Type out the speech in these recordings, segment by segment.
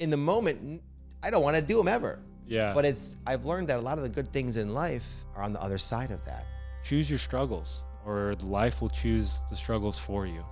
in the moment, I don't want to do them ever. Yeah. But I've learned that a lot of the good things in life are on the other side of that. Choose your struggles, or life will choose the struggles for you.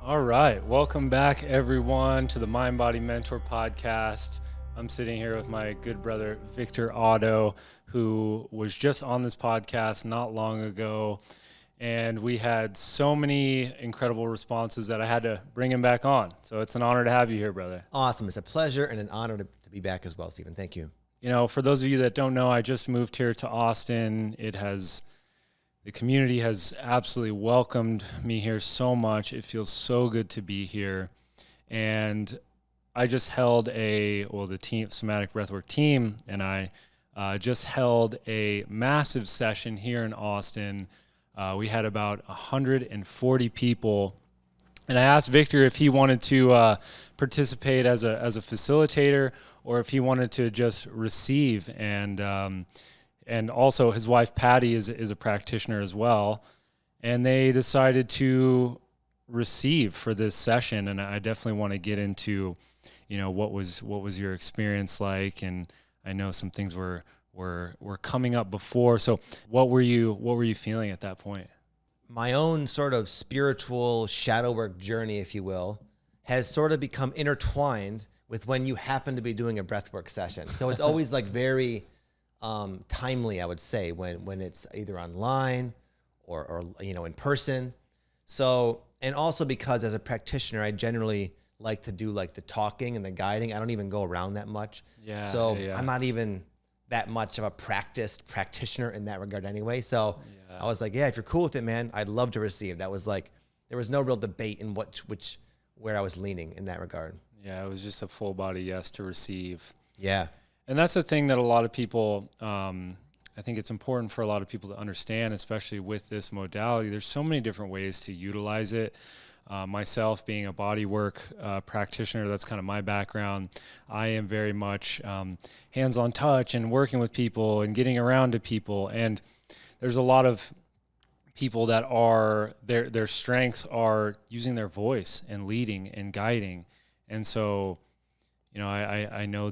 All right. Welcome back, everyone, to the Mind Body Mentor podcast. I'm sitting here with my good brother, Victor Oddo, who was just on this podcast not long ago. And we had so many incredible responses that I had to bring him back on. So it's an honor to have you here, brother. Awesome. It's a pleasure and an honor to be back as well, Stephen. Thank you. You know, for those of you that don't know, I just moved here to Austin. The community has absolutely welcomed me here so much. It feels so good to be here. And I just held the Somatic Breathwork team, and I just held a massive session here in Austin. We had about 140 people, and I asked Victor if he wanted to participate as a facilitator, or if he wanted to just receive. And also his wife Patty is a practitioner as well, and they decided to receive for this session. And I definitely want to get into, what was your experience like, and I know some things were coming up before. So what were you feeling at that point? My own sort of spiritual shadow work journey, if you will, has sort of become intertwined with when you happen to be doing a breathwork session. So it's always like very timely, I would say, when it's either online or in person. So, and also because as a practitioner, I generally like to do like the talking and the guiding. I don't even go around that much. Yeah. So yeah. I'm not even that much of a practiced practitioner in that regard anyway. So I was like, yeah, if you're cool with it, man, I'd love to receive. That was like, there was no real debate in where I was leaning in that regard. Yeah. It was just a full body yes to receive. Yeah. And that's the thing that a lot of people, I think it's important for a lot of people to understand, especially with this modality. There's so many different ways to utilize it. Myself being a bodywork practitioner, that's kind of my background. I am very much hands-on touch and working with people and getting around to people. And there's a lot of people that are, their strengths are using their voice and leading and guiding. And so, I know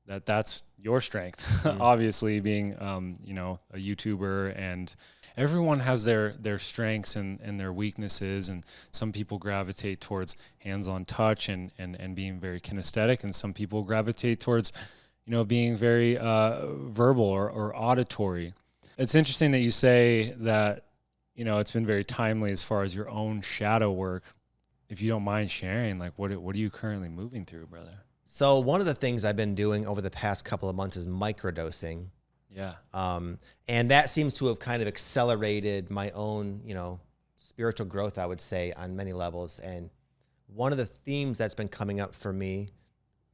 that's your strength, obviously being, a YouTuber, and everyone has their strengths and their weaknesses. And some people gravitate towards hands-on touch and being very kinesthetic. And some people gravitate towards, being very verbal or auditory. It's interesting that you say that, it's been very timely as far as your own shadow work. If you don't mind sharing, like what are you currently moving through, brother? So one of the things I've been doing over the past couple of months is microdosing. Yeah. And that seems to have kind of accelerated my own, spiritual growth, I would say, on many levels. And one of the themes that's been coming up for me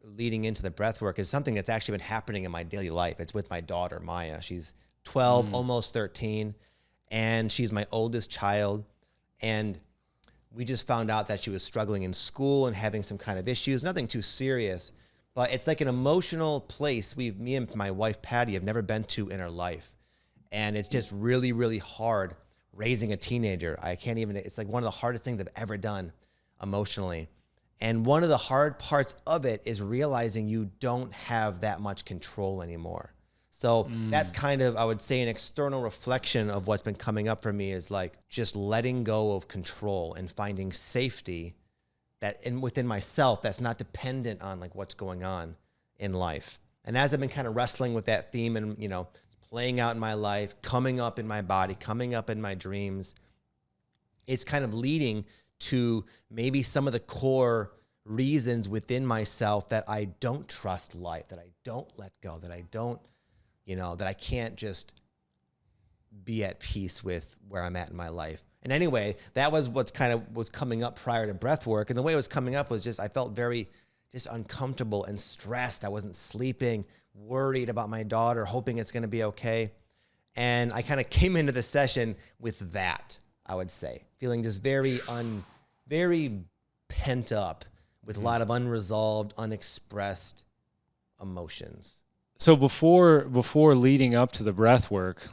leading into the breath work is something that's actually been happening in my daily life. It's with my daughter, Maya. She's 12, almost 13, and she's my oldest child. And we just found out that she was struggling in school and having some kind of issues, nothing too serious, but it's like an emotional place me and my wife, Patty, have never been to in our life. And it's just really, really hard raising a teenager. It's like one of the hardest things I've ever done emotionally. And one of the hard parts of it is realizing you don't have that much control anymore. So that's kind of, I would say, an external reflection of what's been coming up for me is like just letting go of control and finding safety within myself that's not dependent on like what's going on in life. And as I've been kind of wrestling with that theme and, playing out in my life, coming up in my body, coming up in my dreams, it's kind of leading to maybe some of the core reasons within myself that I don't trust life, that I don't let go, that I don't, that I can't just be at peace with where I'm at in my life. And anyway, that was what's kind of was coming up prior to breath work. And the way it was coming up was just, I felt very just uncomfortable and stressed. I wasn't sleeping, worried about my daughter, hoping it's going to be okay. And I kind of came into the session with that, I would say, feeling just very pent up with a lot of unresolved, unexpressed emotions. So before leading up to the breath work,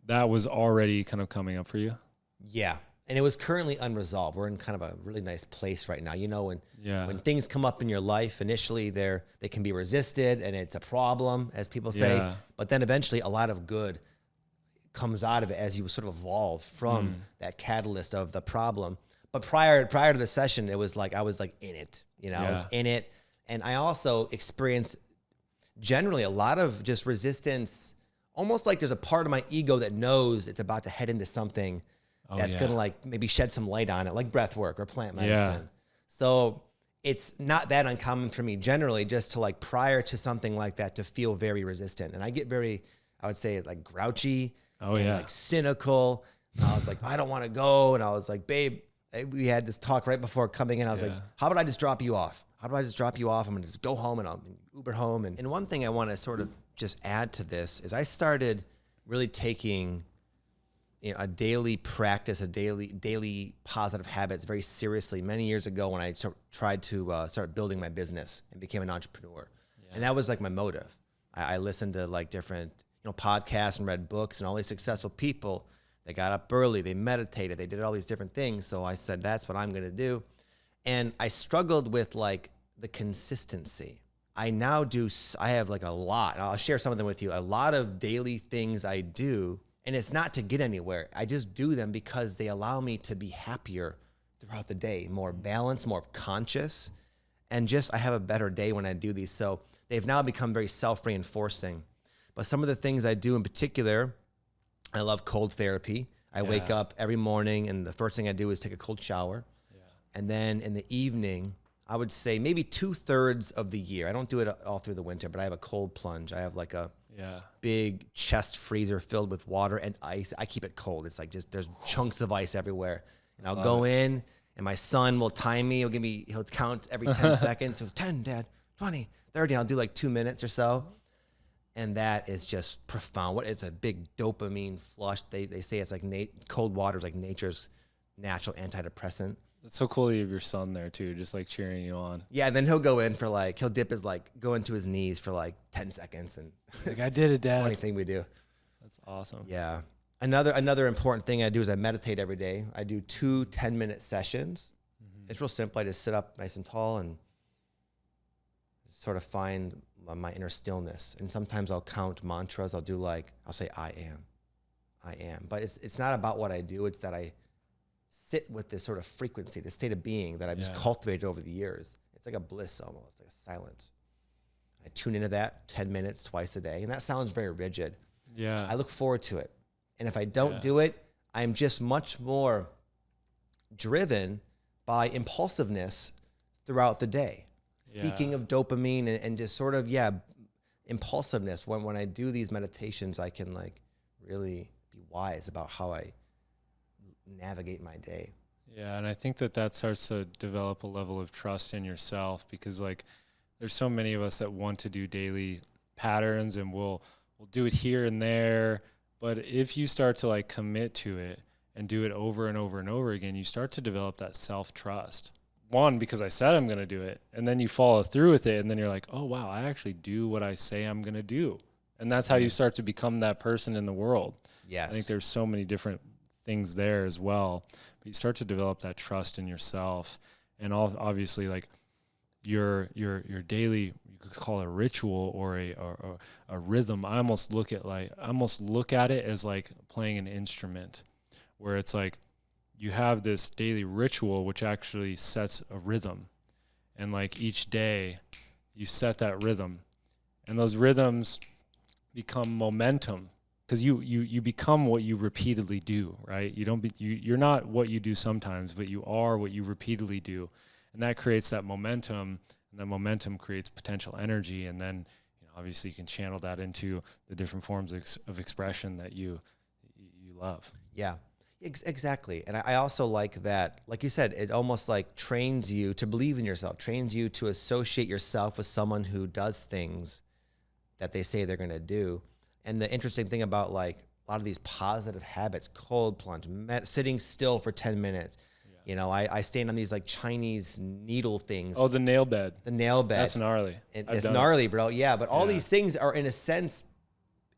that was already kind of coming up for you? Yeah. And it was currently unresolved. We're in kind of a really nice place right now. You know, when things come up in your life, initially they can be resisted and it's a problem, as people say. Yeah. But then eventually a lot of good comes out of it as you sort of evolve from that catalyst of the problem. But prior to the session, it was like I was like in it. You know, I was in it. And I also experienced generally a lot of just resistance, almost like there's a part of my ego that knows it's about to head into something that's going to like maybe shed some light on it, like breathwork or plant medicine. Yeah. So it's not that uncommon for me generally just to like prior to something like that to feel very resistant. And I get very, I would say like grouchy and like cynical. And I was like, I don't want to go. And I was like, babe, we had this talk right before coming in. I was like, how about I just drop you off? How do I just drop you off? I'm going to just go home and I'll Uber home. And one thing I want to sort of just add to this is I started really taking a daily practice, a daily positive habits very seriously many years ago when I tried to start building my business and became an entrepreneur. Yeah. And that was like my motive. I listened to like different podcasts and read books and all these successful people. They got up early, they meditated, they did all these different things. So I said, that's what I'm going to do. And I struggled with like the consistency. I have like a lot, I'll share some of them with you, a lot of daily things I do. And it's not to get anywhere. I just do them because they allow me to be happier throughout the day, more balanced, more conscious. And just, I have a better day when I do these. So they've now become very self-reinforcing. But some of the things I do in particular, I love cold therapy. I wake up every morning and the first thing I do is take a cold shower. Yeah. And then in the evening, I would say maybe 2/3 of the year. I don't do it all through the winter, but I have a cold plunge. I have like a big chest freezer filled with water and ice. I keep it cold. It's like just there's chunks of ice everywhere. And I'll go in and my son will time me. He'll count every 10 seconds. So 10, Dad, 20, 30. I'll do like 2 minutes or so. And that is just profound. It's a big dopamine flush. They say it's like cold water is like nature's natural antidepressant. It's so cool you have your son there too, just like cheering you on. Yeah, and then he'll go in for like, he'll dip his go into his knees for like 10 seconds. And like, I did it, Dad. It's a funny thing we do. That's awesome. Yeah. Another important thing I do is I meditate every day. I do 2 10-minute sessions. Mm-hmm. It's real simple. I just sit up nice and tall and sort of find my inner stillness. And sometimes I'll count mantras. I'll say, I am. But it's not about what I do. It's that I sit with this sort of frequency, this state of being that I've just cultivated over the years. It's like a bliss almost, like a silence. I tune into that 10 minutes twice a day. And that sounds very rigid. Yeah. I look forward to it. And if I don't do it, I'm just much more driven by impulsiveness throughout the day. Seeking of dopamine and just sort of, impulsiveness. When I do these meditations, I can like really be wise about how I navigate my day. Yeah, and I think that starts to develop a level of trust in yourself because like there's so many of us that want to do daily patterns and we'll do it here and there. But if you start to like commit to it and do it over and over and over again, you start to develop that self-trust. One, because I said I'm going to do it, and then you follow through with it, and then you're like, oh, wow, I actually do what I say I'm going to do. And that's how you start to become that person in the world. Yes. I think there's so many different things there as well. But you start to develop that trust in yourself. And obviously, like, your daily, you could call it a ritual or a rhythm. I almost look at it as like playing an instrument, where it's like, you have this daily ritual which actually sets a rhythm, and like each day you set that rhythm, and those rhythms become momentum because you become what you repeatedly do, right? You're not what you do sometimes, but you are what you repeatedly do, and that creates that momentum, and that momentum creates potential energy, and then obviously you can channel that into the different forms of expression that you love. Yeah. Exactly. And I also like that, like you said, it almost like trains you to believe in yourself, trains you to associate yourself with someone who does things that they say they're going to do. And the interesting thing about like a lot of these positive habits, cold plunge, sitting still for 10 minutes, I stand on these like Chinese needle things. Oh, the nail bed. The nail bed. That's gnarly. It's gnarly, bro. Yeah. But all these things are in a sense,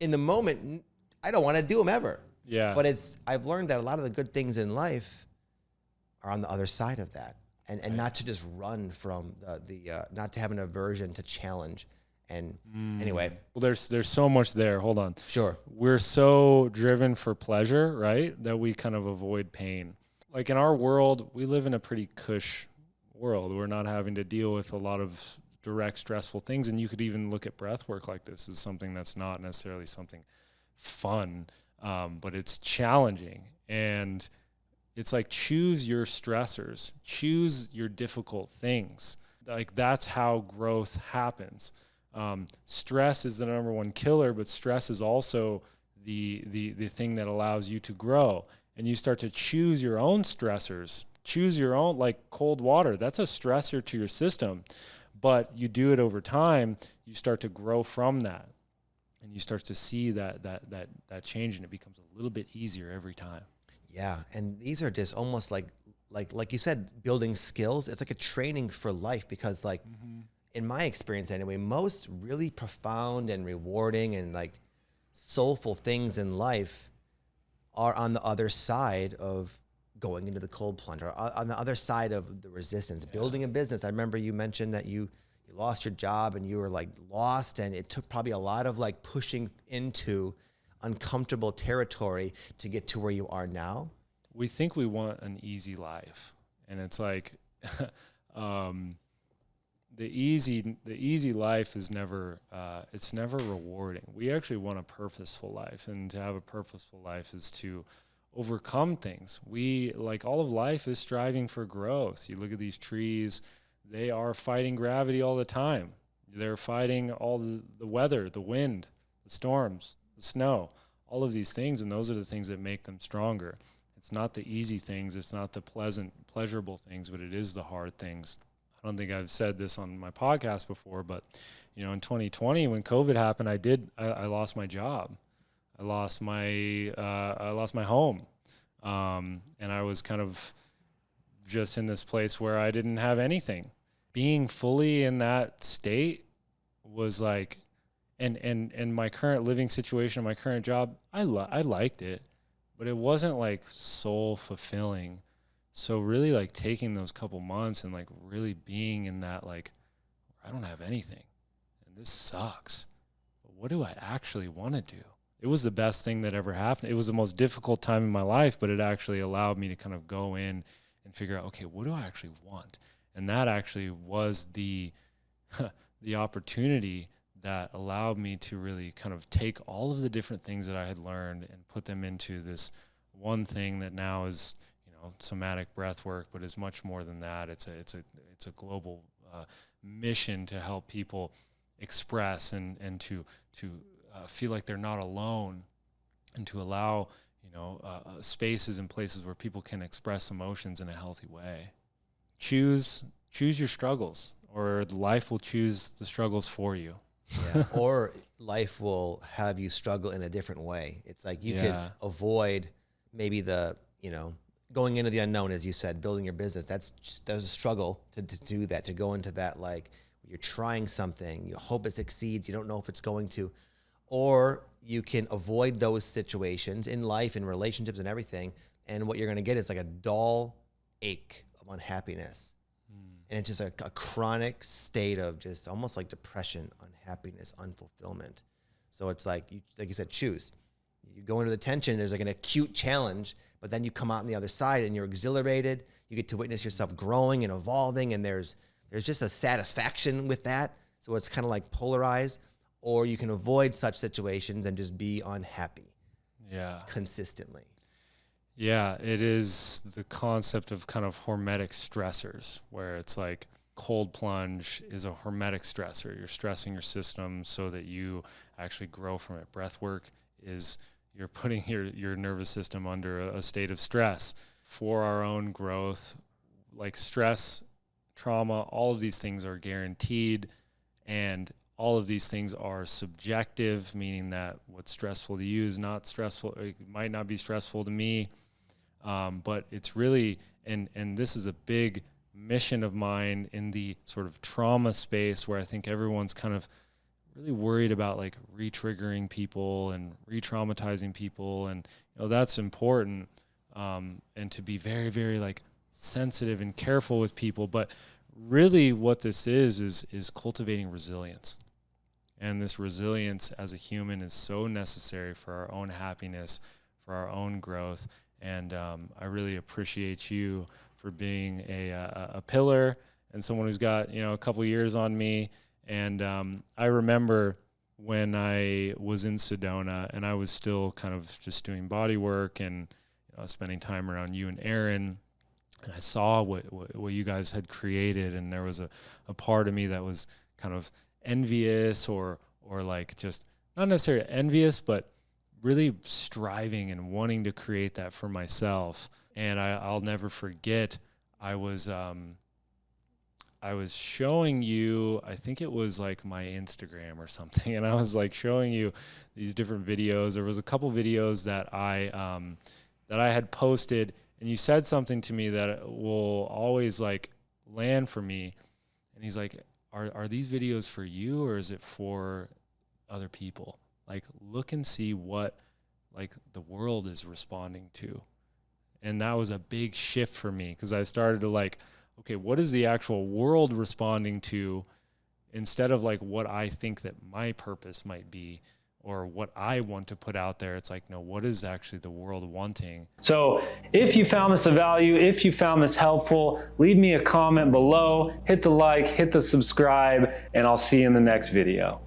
in the moment, I don't want to do them ever. Yeah. But I've learned that a lot of the good things in life are on the other side of that. And not to just run from not to have an aversion to challenge. And anyway. Well, there's so much there. Hold on. Sure. We're so driven for pleasure, right? That we kind of avoid pain. Like in our world, we live in a pretty cush world. We're not having to deal with a lot of direct stressful things. And you could even look at breath work like this as something that's not necessarily something fun, but it's challenging. And it's like, choose your stressors, choose your difficult things. Like that's how growth happens. Stress is the number one killer, but stress is also the thing that allows you to grow. And you start to choose your own stressors, choose your own, like cold water. That's a stressor to your system, but you do it over time. You start to grow from that, and you start to see that change, and it becomes a little bit easier every time. Yeah, and these are just almost like you said, building skills. It's like a training for life, because like in my experience anyway, most really profound and rewarding and like soulful things in life are on the other side of going into the cold plunge, or on the other side of the resistance. Yeah. Building a business. I remember you mentioned that you lost your job and you were like lost, and it took probably a lot of like pushing into uncomfortable territory to get to where you are now. We think we want an easy life, and it's like the easy life is never it's never rewarding. We actually want a purposeful life, and to have a purposeful life is to overcome things. We, like, all of life is striving for growth. You look at these trees, they are fighting gravity all the time. They're fighting all the weather, the wind, the storms, the snow, all of these things, and those are the things that make them stronger. It's not the easy things, it's not the pleasurable things, but it is the hard things. I don't think I've said this on my podcast before, but you know, in 2020 when COVID happened, I lost my job. I lost my home. And I was kind of just in this place where I didn't have anything. Being fully in that state was like, and my current living situation, my current job, I liked it, but it wasn't like soul fulfilling. So really like taking those couple months and like really being in that, like, I don't have anything and this sucks, but what do I actually want to do? It was the best thing that ever happened. It was the most difficult time in my life, but it actually allowed me to kind of go in and figure out, okay, what do I actually want? And that actually was the opportunity that allowed me to really kind of take all of the different things that I had learned and put them into this one thing that now is, you know, somatic breath work, but is much more than that. It's a global mission to help people express and to feel like they're not alone, and to allow, you know, spaces and places where people can express emotions in a healthy way. Choose your struggles, or life will choose the struggles for you. Yeah. Or life will have you struggle in a different way. It's like you could avoid maybe going into the unknown, as you said, building your business. There's a struggle to do that, to go into that, like, you're trying something, you hope it succeeds, you don't know if it's going to. Or you can avoid those situations in life, in relationships and everything, and what you're going to get is like a dull ache of unhappiness. And it's just a chronic state of just almost like depression, unhappiness, unfulfillment. So it's like you said, choose. You go into the tension, there's like an acute challenge, but then you come out on the other side and you're exhilarated. You get to witness yourself growing and evolving, and there's just a satisfaction with that. So it's kind of like polarized. Or you can avoid such situations and just be unhappy. Yeah. Consistently. Yeah, it is the concept of kind of hormetic stressors, where it's like cold plunge is a hormetic stressor. You're stressing your system so that you actually grow from it. Breath work is you're putting your nervous system under a state of stress for our own growth. Like stress, trauma, all of these things are guaranteed, and all of these things are subjective, meaning that what's stressful to you is not stressful. It might not be stressful to me, but it's really, and this is a big mission of mine in the sort of trauma space, where I think everyone's kind of really worried about like re-triggering people and re-traumatizing people. And, you know, that's important. And to be very, very like sensitive and careful with people. But really what this is cultivating resilience. And this resilience as a human is so necessary for our own happiness, for our own growth. And I really appreciate you for being a pillar and someone who's got, you know, a couple years on me. And I remember when I was in Sedona and I was still kind of just doing body work and, you know, spending time around you and Aaron, and I saw what you guys had created, and there was a part of me that was kind of envious or like just not necessarily envious, but really striving and wanting to create that for myself. And I'll never forget, I was showing you, I think it was like my Instagram or something, and I was like showing you these different videos. There was a couple videos that I had posted, and you said something to me that will always like land for me. And he's like, are these videos for you or is it for other people? Like, look and see what like the world is responding to. And that was a big shift for me, because I started to like, okay, what is the actual world responding to, instead of like what I think that my purpose might be or what I want to put out there. It's like, no, what is actually the world wanting? So if you found this of value, if you found this helpful, leave me a comment below, hit the like, hit the subscribe, and I'll see you in the next video.